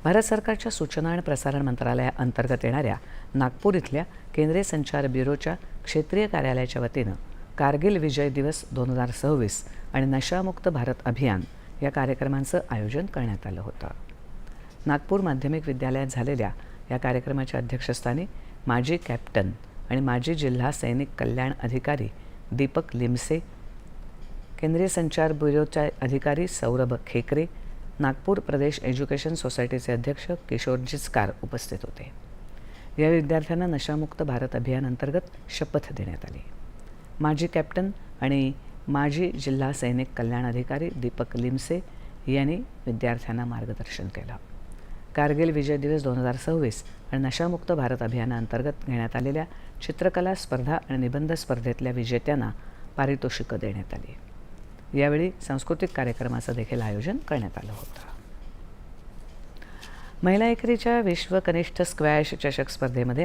भारत सरकारच्या सूचना आणि प्रसारण मंत्रालयाअंतर्गत येणाऱ्या नागपूर इथल्या केंद्रीय संचार ब्युरोच्या क्षेत्रीय कार्यालयाच्या वतीनं कारगिल विजय दिवस 2026 आणि नशामुक्त भारत अभियान या कार्यक्रमांचं आयोजन करण्यात आलं होतं. नागपूर माध्यमिक विद्यालयात झालेल्या या कार्यक्रमाच्या अध्यक्षस्थानी माजी कॅप्टन आणि माजी जिल्हा सैनिक कल्याण अधिकारी दीपक लिमसे, केंद्रीय संचार ब्युरोचे अधिकारी सौरभ खेकरे, नागपूर प्रदेश एज्युकेशन सोसायटीचे अध्यक्ष किशोर जिचकार उपस्थित होते. या विद्यार्थ्यांना नशामुक्त भारत अभियान अंतर्गत शपथ देण्यात आली. माजी कॅप्टन आणि माजी जिल्हा सैनिक कल्याण अधिकारी दीपक लिमसे यांनी विद्यार्थ्यांना मार्गदर्शन केलं. कारगिल विजय दिवस 2026 आणि नशामुक्त भारत अभियानाअंतर्गत घेण्यात आलेल्या चित्रकला स्पर्धा आणि निबंध स्पर्धेतल्या विजेत्यांना पारितोषिकं देण्यात आली. यावेळी सांस्कृतिक कार्यक्रमाचं देखील आयोजन करण्यात आलं होतं. महिला एकेरीच्या विश्व कनिष्ठ स्क्वॅश चषक स्पर्धेमध्ये